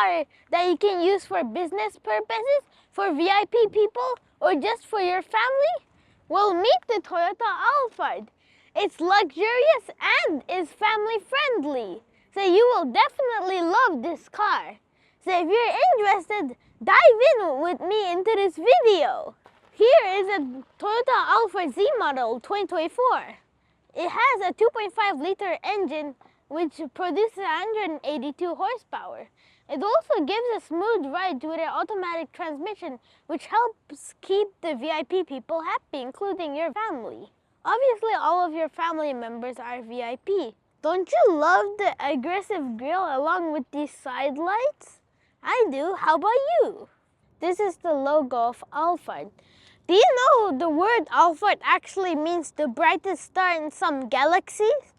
car that you can use for business purposes, for VIP people, or just for your family? Well, meet the Toyota Alphard. It's luxurious and is family friendly. So you will definitely love this car. So if you're interested, dive in with me into this video. Here is a Toyota Alphard Z model 2024. It has a 2.5 liter engine which produces 182 horsepower. It also gives a smooth ride with an automatic transmission, which helps keep the VIP people happy, including your family. Obviously, all of your family members are VIP. Don't you love the aggressive grille along with these side lights? I do. How about you? This is the logo of Alphard. Do you know the word Alphard actually means the brightest star in some galaxies?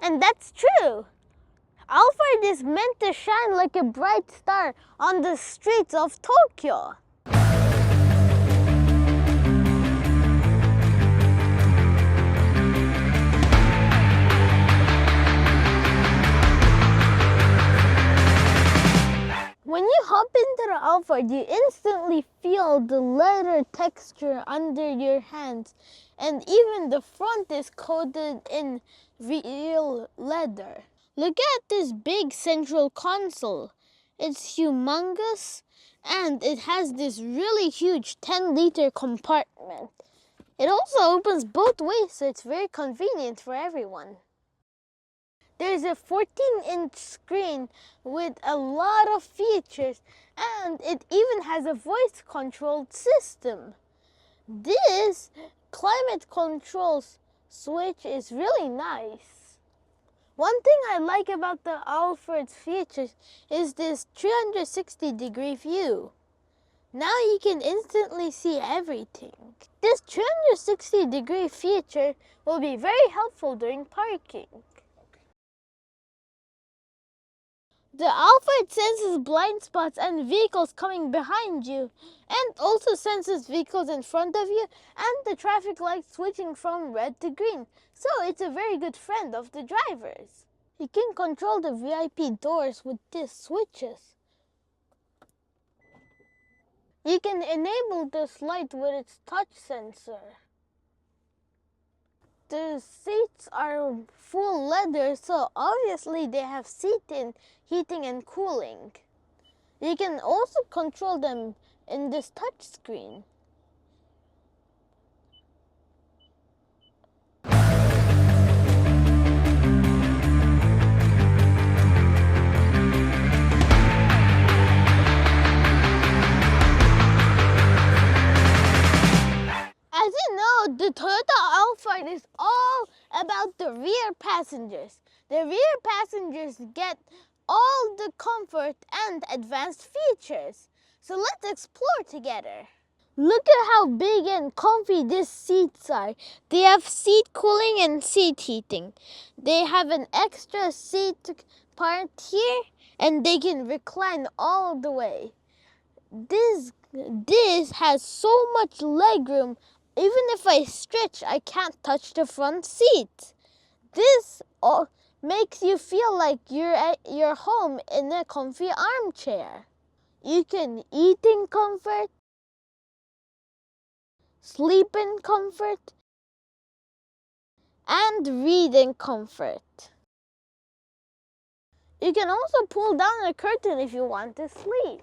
And that's true. Alphard is meant to shine like a bright star on the streets of Tokyo. When you hop into the Alphard, you instantly feel the leather texture under your hands, and even the front is coated in real leather. Look at this big central console. It's humongous, and it has this really huge 10-liter compartment. It also opens both ways, so it's very convenient for everyone. There's a 14-inch screen with a lot of features, and it even has a voice-controlled system. This climate control switch is really nice. One thing I like about the Alphard's features is this 360-degree view. Now you can instantly see everything. This 360-degree feature will be very helpful during parking. The Alphard senses blind spots and vehicles coming behind you, and also senses vehicles in front of you and the traffic lights switching from red to green. So it's a very good friend of the drivers. You can control the VIP doors with these switches. You can enable this light with its touch sensor. The seats are full leather, so obviously they have heating and cooling. You can also control them in this touch screen. As you know, the Toyota Alphard is all about the rear passengers. The rear passengers get all the comfort and advanced features. So let's explore together. Look at how big and comfy these seats are. They have seat cooling and seat heating. They have an extra seat part here, and they can recline all the way. This has so much legroom. Even if I stretch, I can't touch the front seat. This makes you feel like you're at your home in a comfy armchair. You can eat in comfort, sleep in comfort, and read in comfort. You can also pull down a curtain if you want to sleep.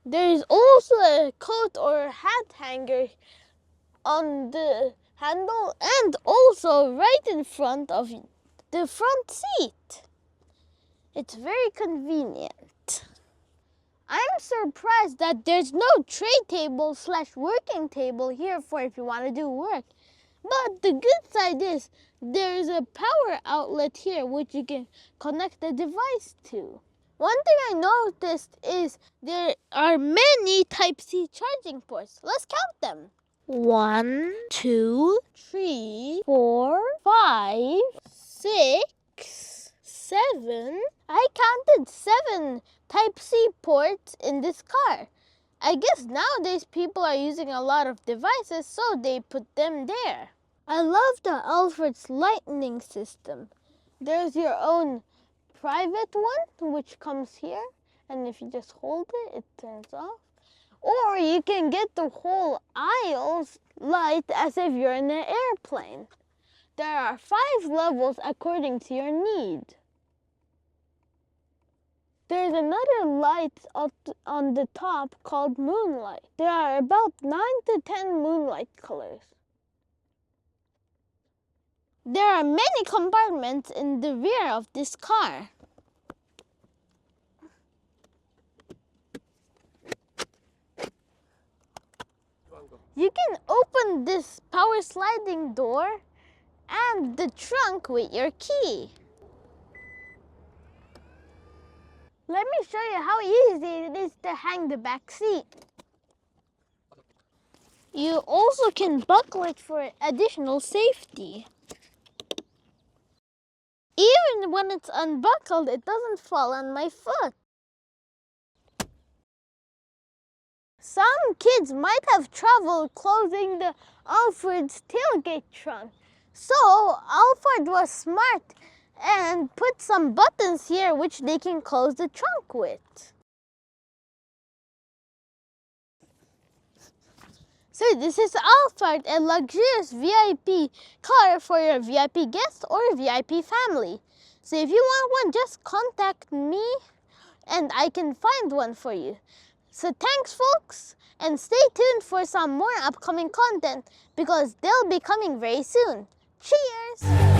There is also a coat or hat hanger on the handle and also right in front of the front seat. It's very convenient. I'm surprised that there's no tray table / working table here for if you want to do work. But the good side is there is a power outlet here which you can connect the device to. One thing I noticed is there are many Type-C charging ports. Let's count them. 1, 2, 3, 4, 5, 6, 7. I counted 7 Type-C ports in this car. I guess nowadays people are using a lot of devices, so they put them there. I love the Alphard's lighting system. There's your own private one, which comes here, And if you just hold it, it turns off. Or you can get the whole aisle's light as if you're in an airplane. There are 5 levels according to your need. There's another light up on the top called moonlight. There are about 9 to 10 moonlight colors. There are many compartments in the rear of this car. You can open this power sliding door and the trunk with your key. Let me show you how easy it is to hang the back seat. You also can buckle it for additional safety. Even when it's unbuckled, it doesn't fall on my foot. Some kids might have trouble closing the Alphard's tailgate trunk. So Alphard was smart and put some buttons here which they can close the trunk with. So this is Alphard, a luxurious VIP car for your VIP guest or VIP family. So if you want one, just contact me and I can find one for you. So thanks folks, and stay tuned for some more upcoming content because they'll be coming very soon. Cheers!